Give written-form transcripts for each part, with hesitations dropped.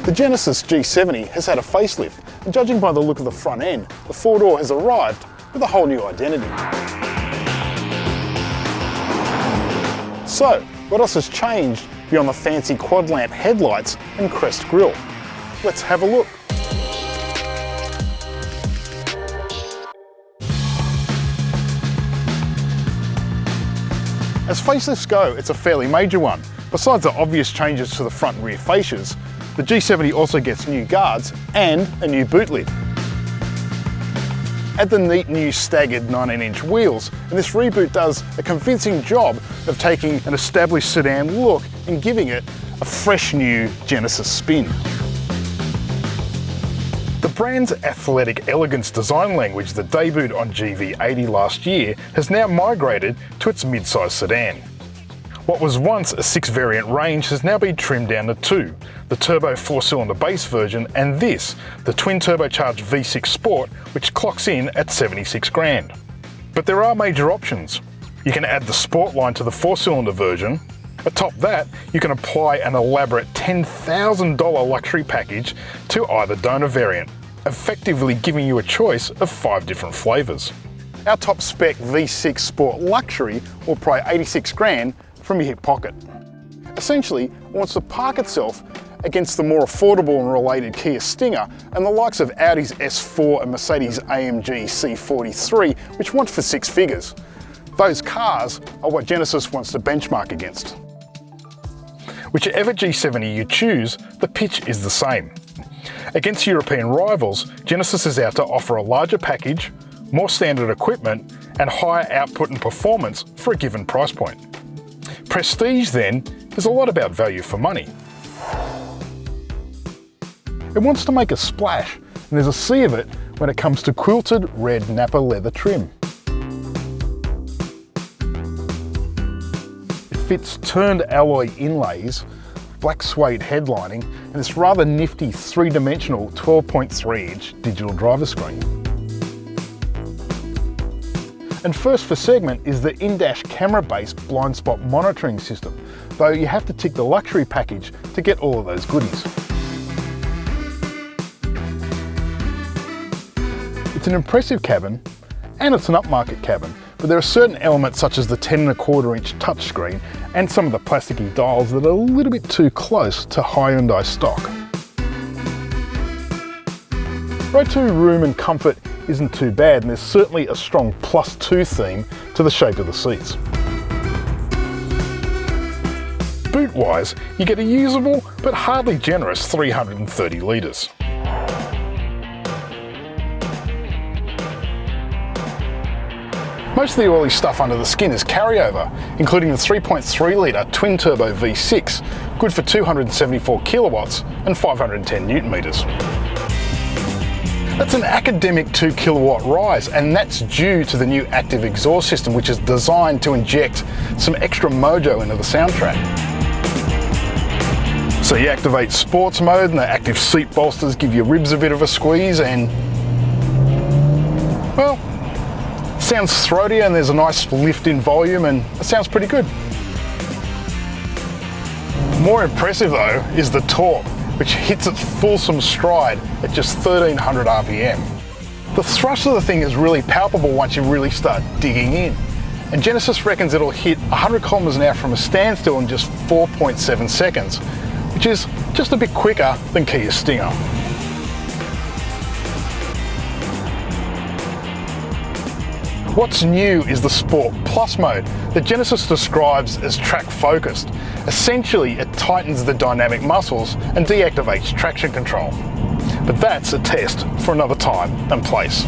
The Genesis G70 has had a facelift, and judging by the look of the front end, the four-door has arrived with a whole new identity. So, what else has changed beyond the fancy quad lamp headlights and Crest grille? Let's have a look. As facelifts go, it's a fairly major one. Besides the obvious changes to the front and rear fascias, the G70 also gets new guards and a new boot lid. Add the neat new staggered 19-inch wheels, and this reboot does a convincing job of taking an established sedan look and giving it a fresh new Genesis spin. The brand's athletic elegance design language that debuted on GV80 last year has now migrated to its mid-size sedan. What was once a 6-variant range has now been trimmed down to 2, the turbo 4-cylinder base version and this, the twin-turbocharged V6 Sport, which clocks in at 76 grand. But there are major options. You can add the Sport line to the 4-cylinder version. Atop that, you can apply an elaborate $10,000 luxury package to either donor variant, effectively giving you a choice of 5 different flavours. Our top spec V6 Sport Luxury will pay 86 grand from your hip pocket. Essentially, it wants to park itself against the more affordable and related Kia Stinger and the likes of Audi's S4 and Mercedes AMG C43, which want for 6 figures. Those cars are what Genesis wants to benchmark against. Whichever G70 you choose, the pitch is the same. Against European rivals, Genesis is out to offer a larger package, more standard equipment, and higher output and performance for a given price point. Prestige, then, is a lot about value for money. It wants to make a splash, and there's a sea of it when it comes to quilted red Napa leather trim. Fits turned alloy inlays, black suede headlining, and this rather nifty 3-dimensional 12.3-inch digital driver screen. And first for segment is the in-dash camera-based blind spot monitoring system, though you have to tick the luxury package to get all of those goodies. It's an impressive cabin, and it's an upmarket cabin, but there are certain elements such as the 10.25-inch touchscreen and some of the plasticky dials that are a little bit too close to Hyundai stock. Row 2 room and comfort isn't too bad, and there's certainly a strong +2 theme to the shape of the seats. Boot-wise, you get a usable but hardly generous 330 litres. Most of the oily stuff under the skin is carryover, including the 3.3-litre twin-turbo V6, good for 274 kilowatts and 510 newton meters. That's an academic 2 kilowatt rise, and that's due to the new active exhaust system, which is designed to inject some extra mojo into the soundtrack. So you activate sports mode and the active seat bolsters give your ribs a bit of a squeeze and, well, sounds throaty and there's a nice lift in volume and it sounds pretty good. More impressive though is the torque, which hits its fulsome stride at just 1300 RPM. The thrust of the thing is really palpable once you really start digging in. And Genesis reckons it'll hit 100 kilometers an hour from a standstill in just 4.7 seconds, which is just a bit quicker than Kia Stinger. What's new is the Sport Plus mode that Genesis describes as track focused. Essentially, it tightens the dynamic muscles and deactivates traction control. But that's a test for another time and place.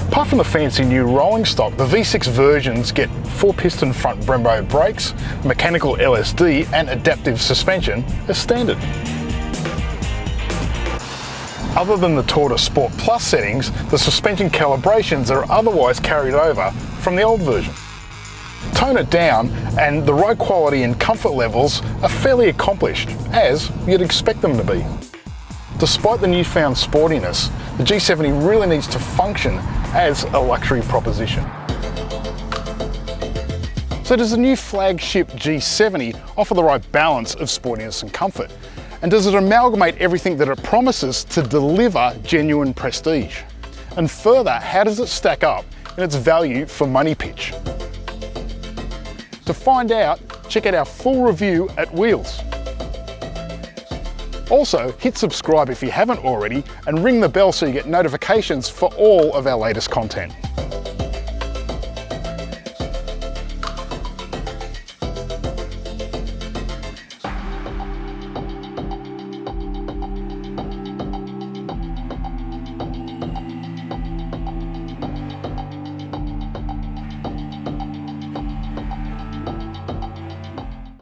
Apart from the fancy new rolling stock, the V6 versions get 4-piston front Brembo brakes, mechanical LSD and adaptive suspension as standard. Other than the Tortoise Sport Plus settings, the suspension calibrations are otherwise carried over from the old version. Tone it down and the ride quality and comfort levels are fairly accomplished, as you'd expect them to be. Despite the newfound sportiness, the G70 really needs to function as a luxury proposition. So So does the new flagship G70 offer the right balance of sportiness and comfort? And does it amalgamate everything that it promises to deliver genuine prestige? And further, how does it stack up in its value for money pitch? To find out, check out our full review at Wheels. Also, hit subscribe if you haven't already and ring the bell so you get notifications for all of our latest content.